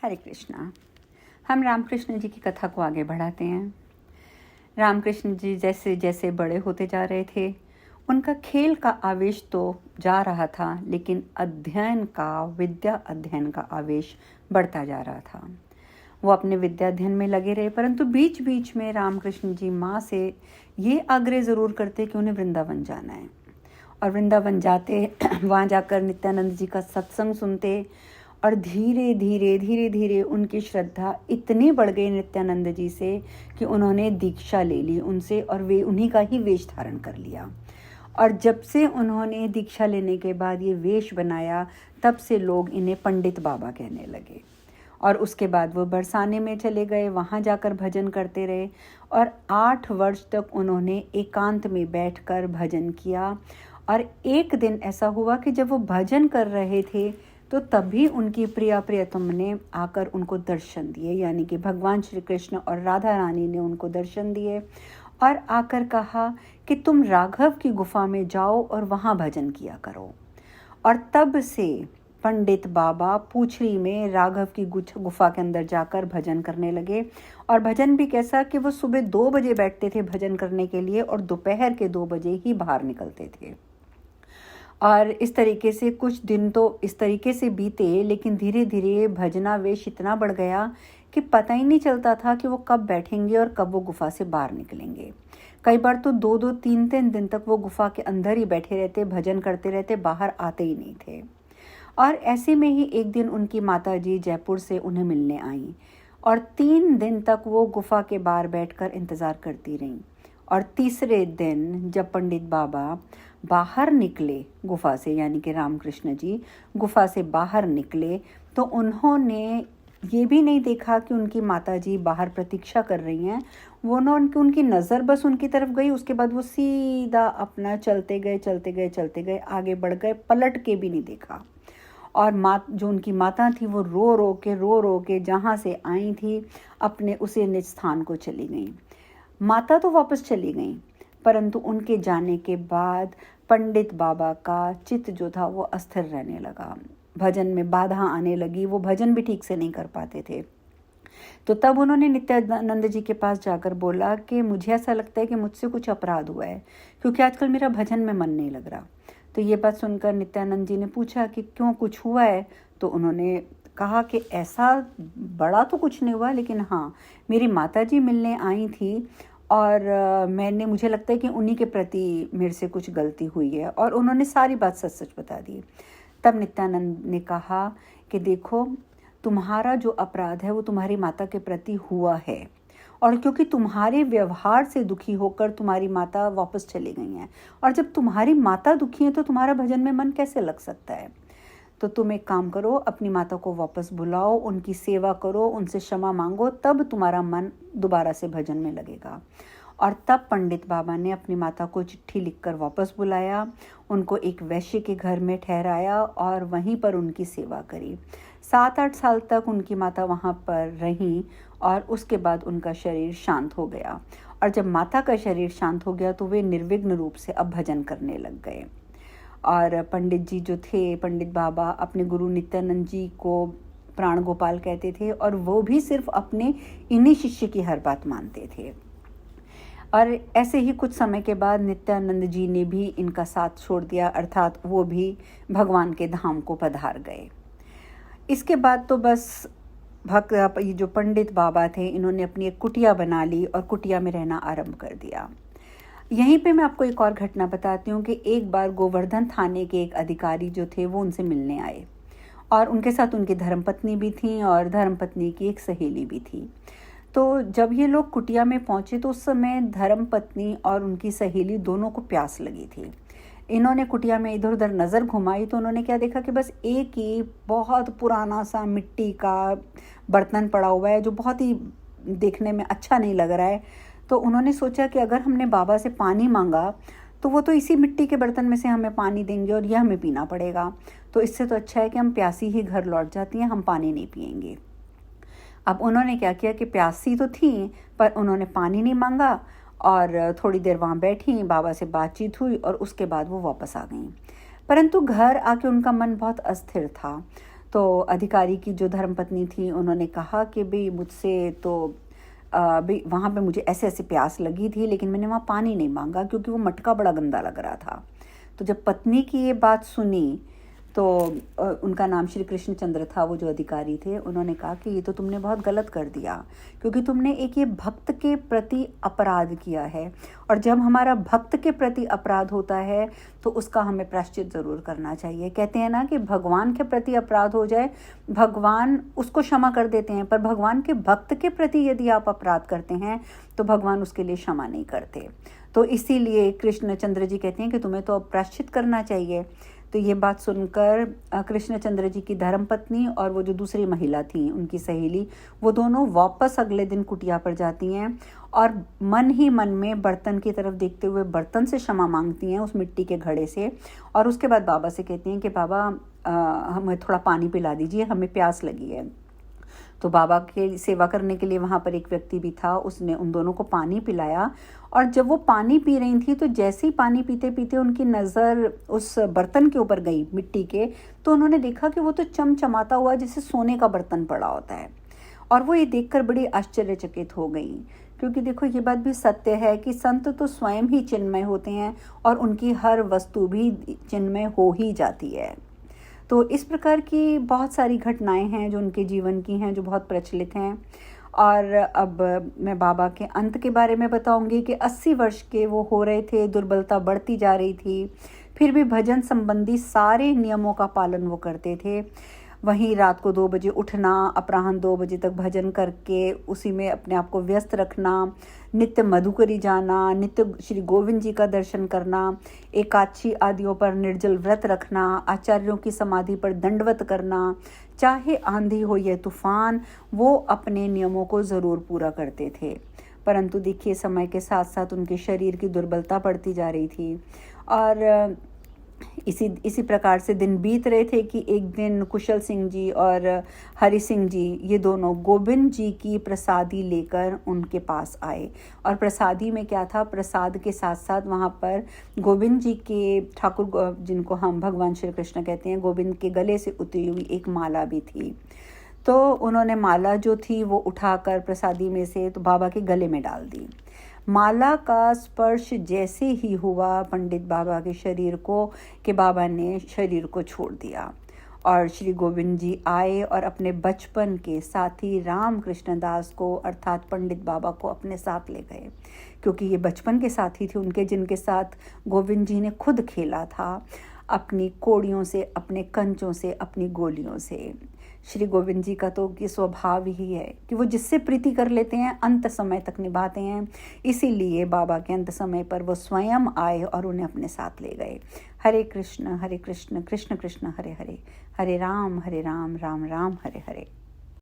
हरे कृष्णा। हम रामकृष्ण जी की कथा को आगे बढ़ाते हैं। रामकृष्ण जी जैसे जैसे बड़े होते जा रहे थे, उनका खेल का आवेश तो जा रहा था, लेकिन विद्या अध्ययन का आवेश बढ़ता जा रहा था। वो अपने विद्या अध्ययन में लगे रहे, परंतु बीच बीच में रामकृष्ण जी माँ से ये आग्रह ज़रूर करते कि उन्हें वृंदावन जाना है। और वृंदावन जाते, वहाँ जाकर नित्यानंद जी का सत्संग सुनते, और धीरे धीरे उनकी श्रद्धा इतनी बढ़ गई नित्यानंद जी से कि उन्होंने दीक्षा ले ली उनसे, और वे उन्हीं का ही वेश धारण कर लिया। और जब से उन्होंने दीक्षा लेने के बाद ये वेश बनाया, तब से लोग इन्हें पंडित बाबा कहने लगे। और उसके बाद वो बरसाने में चले गए, वहाँ जाकर भजन करते रहे, और 8 वर्ष तक उन्होंने एकांत में बैठकर भजन किया। और एक दिन ऐसा हुआ कि जब वो भजन कर रहे थे, तो तभी उनकी प्रियतम ने आकर उनको दर्शन दिए, यानी कि भगवान श्री कृष्ण और राधा रानी ने उनको दर्शन दिए और आकर कहा कि तुम राघव की गुफा में जाओ और वहाँ भजन किया करो। और तब से पंडित बाबा पूछड़ी में राघव की गुफा के अंदर जाकर भजन करने लगे। और भजन भी कैसा कि वो सुबह 2 बजे बैठते थे भजन करने के लिए, और दोपहर के 2 बजे ही बाहर निकलते थे। और इस तरीके से कुछ दिन तो इस तरीके से बीते, लेकिन धीरे धीरे भजनावेश इतना बढ़ गया कि पता ही नहीं चलता था कि वो कब बैठेंगे और कब वो गुफा से बाहर निकलेंगे। कई बार तो 2-2, 3-3 दिन तक वो गुफा के अंदर ही बैठे रहते, भजन करते रहते, बाहर आते ही नहीं थे। और ऐसे में ही एक दिन उनकी माता जी जयपुर से उन्हें मिलने आईं, और 3 दिन तक वो गुफा के बाहर बैठकर इंतज़ार करती रहीं। और तीसरे दिन जब पंडित बाबा बाहर निकले गुफा से, यानी कि रामकृष्ण जी गुफा से बाहर निकले, तो उन्होंने ये भी नहीं देखा कि उनकी माताजी बाहर प्रतीक्षा कर रही हैं। वो ना उनकी नज़र बस उनकी तरफ गई, उसके बाद वो सीधा अपना चलते गए, आगे बढ़ गए, पलट के भी नहीं देखा। और जो उनकी माता थी वो रो रो के जहाँ से आई थी अपने उसे निज स्थान को चली गई। माता तो वापस चली गई, परंतु उनके जाने के बाद पंडित बाबा का चित्त जो था वो अस्थिर रहने लगा, भजन में बाधा आने लगी, वो भजन भी ठीक से नहीं कर पाते थे। तो तब उन्होंने नित्यानंद जी के पास जाकर बोला कि मुझे ऐसा लगता है कि मुझसे कुछ अपराध हुआ है, क्योंकि आजकल मेरा भजन में मन नहीं लग रहा। तो ये बात सुनकर नित्यानंद जी ने पूछा कि क्यों, कुछ हुआ है? तो उन्होंने कहा कि ऐसा बड़ा तो कुछ नहीं हुआ, लेकिन हाँ, मेरी माताजी मिलने आई थी, और मुझे लगता है कि उन्हीं के प्रति मेरे से कुछ गलती हुई है। और उन्होंने सारी बात सच सच बता दी। तब नित्यानंद ने कहा कि देखो, तुम्हारा जो अपराध है वो तुम्हारी माता के प्रति हुआ है, और क्योंकि तुम्हारे व्यवहार से दुखी होकर तुम्हारी माता वापस चली गई हैं, और जब तुम्हारी माता दुखी है तो तुम्हारा भजन में मन कैसे लग सकता है? तो तुम एक काम करो, अपनी माता को वापस बुलाओ, उनकी सेवा करो, उनसे क्षमा मांगो, तब तुम्हारा मन दोबारा से भजन में लगेगा। और तब पंडित बाबा ने अपनी माता को चिट्ठी लिखकर वापस बुलाया, उनको एक वैश्य के घर में ठहराया और वहीं पर उनकी सेवा करी। 7-8 साल तक उनकी माता वहाँ पर रहीं, और उसके बाद उनका शरीर शांत हो गया। और जब माता का शरीर शांत हो गया तो वे निर्विघ्न रूप से अब भजन करने लग गए। और पंडित जी जो थे, पंडित बाबा, अपने गुरु नित्यानंद जी को प्राण गोपाल कहते थे, और वो भी सिर्फ अपने इन्हीं शिष्य की हर बात मानते थे। और ऐसे ही कुछ समय के बाद नित्यानंद जी ने भी इनका साथ छोड़ दिया, अर्थात वो भी भगवान के धाम को पधार गए। इसके बाद तो बस ये जो पंडित बाबा थे, इन्होंने अपनी एक कुटिया बना ली और कुटिया में रहना आरंभ कर दिया। यहीं पे मैं आपको एक और घटना बताती हूँ कि एक बार गोवर्धन थाने के एक अधिकारी जो थे वो उनसे मिलने आए, और उनके साथ उनकी धर्मपत्नी भी थी और धर्मपत्नी की एक सहेली भी थी। तो जब ये लोग कुटिया में पहुँचे तो उस समय धर्मपत्नी और उनकी सहेली दोनों को प्यास लगी थी। इन्होंने कुटिया में इधर उधर नज़र घुमाई तो उन्होंने क्या देखा कि बस एक ही बहुत पुराना सा मिट्टी का बर्तन पड़ा हुआ है, जो बहुत ही देखने में अच्छा नहीं लग रहा है। तो उन्होंने सोचा कि अगर हमने बाबा से पानी मांगा तो वो तो इसी मिट्टी के बर्तन में से हमें पानी देंगे और यह हमें पीना पड़ेगा, तो इससे तो अच्छा है कि हम प्यासी ही घर लौट जाती हैं, हम पानी नहीं पिएंगे। अब उन्होंने क्या किया कि प्यासी तो थी, पर उन्होंने पानी नहीं मांगा, और थोड़ी देर वहाँ बैठी, बाबा से बातचीत हुई, और उसके बाद वो वापस आ गई। परंतु घर आके उनका मन बहुत अस्थिर था। तो अधिकारी की जो धर्मपत्नी थी उन्होंने कहा कि भाई मुझसे तो भाई वहाँ पे मुझे ऐसे ऐसे प्यास लगी थी, लेकिन मैंने वहाँ पानी नहीं मांगा क्योंकि वो मटका बड़ा गंदा लग रहा था। तो जब पत्नी की ये बात सुनी तो उनका नाम श्री कृष्णचंद्र था, वो जो अधिकारी थे, उन्होंने कहा कि ये तो तुमने बहुत गलत कर दिया, क्योंकि तुमने एक ये भक्त के प्रति अपराध किया है, और जब हमारा भक्त के प्रति अपराध होता है तो उसका हमें प्रायश्चित ज़रूर करना चाहिए। कहते हैं ना कि भगवान के प्रति अपराध हो जाए, भगवान उसको क्षमा कर देते हैं, पर भगवान के भक्त के प्रति यदि आप अपराध करते हैं तो भगवान उसके लिए क्षमा नहीं करते। तो इसीलिए कृष्णचंद्र जी कहते हैं कि तुम्हें तो अब प्रायश्चित करना चाहिए। तो ये बात सुनकर कृष्णचंद्र जी की धर्मपत्नी और वो जो दूसरी महिला थी उनकी सहेली, वो दोनों वापस अगले दिन कुटिया पर जाती हैं और मन ही मन में बर्तन की तरफ देखते हुए बर्तन से क्षमा मांगती हैं, उस मिट्टी के घड़े से। और उसके बाद बाबा से कहती हैं कि बाबा हमें थोड़ा पानी पिला दीजिए, हमें प्यास लगी है। तो बाबा के सेवा करने के लिए वहाँ पर एक व्यक्ति भी था, उसने उन दोनों को पानी पिलाया। और जब वो पानी पी रही थी तो जैसे ही पानी पीते पीते उनकी नज़र उस बर्तन के ऊपर गई मिट्टी के, तो उन्होंने देखा कि वो तो चमचमाता हुआ जैसे सोने का बर्तन पड़ा होता है। और वो ये देखकर बड़ी आश्चर्यचकित हो गई, क्योंकि देखो ये बात भी सत्य है कि संत तो स्वयं ही चिन्मय होते हैं और उनकी हर वस्तु भी चिन्मय हो ही जाती है। तो इस प्रकार की बहुत सारी घटनाएं हैं जो उनके जीवन की हैं, जो बहुत प्रचलित हैं। और अब मैं बाबा के अंत के बारे में बताऊंगी कि 80 वर्ष के वो हो रहे थे, दुर्बलता बढ़ती जा रही थी, फिर भी भजन संबंधी सारे नियमों का पालन वो करते थे। वहीं रात को 2 बजे उठना, अपराह्न 2 बजे तक भजन करके उसी में अपने आप को व्यस्त रखना, नित्य मधुकरी जाना, नित्य श्री गोविंद जी का दर्शन करना, एकादशी आदियों पर निर्जल व्रत रखना, आचार्यों की समाधि पर दंडवत करना, चाहे आंधी हो या तूफान, वो अपने नियमों को ज़रूर पूरा करते थे। परंतु देखिए समय के साथ साथ उनके शरीर की दुर्बलता बढ़ती जा रही थी। और इसी प्रकार से दिन बीत रहे थे कि एक दिन कुशल सिंह जी और हरि सिंह जी, ये दोनों गोविंद जी की प्रसादी लेकर उनके पास आए। और प्रसादी में क्या था, प्रसाद के साथ साथ वहाँ पर गोविंद जी के ठाकुर, जिनको हम भगवान श्री कृष्ण कहते हैं, गोविंद के गले से उतरी हुई एक माला भी थी। तो उन्होंने माला जो थी वो उठाकर प्रसादी में से तो बाबा के गले में डाल दी। माला का स्पर्श जैसे ही हुआ पंडित बाबा के शरीर को, कि बाबा ने शरीर को छोड़ दिया और श्री गोविंद जी आए और अपने बचपन के साथी राम कृष्ण दास को अर्थात पंडित बाबा को अपने साथ ले गए, क्योंकि ये बचपन के साथी थे उनके, जिनके साथ गोविंद जी ने खुद खेला था, अपनी कोड़ियों से, अपने कंचों से, अपनी गोलियों से। श्री गोविंद जी का तो ये स्वभाव ही है कि वो जिससे प्रीति कर लेते हैं अंत समय तक निभाते हैं। इसीलिए बाबा के अंत समय पर वो स्वयं आए और उन्हें अपने साथ ले गए। हरे कृष्ण कृष्ण कृष्ण हरे हरे, हरे राम राम राम हरे हरे।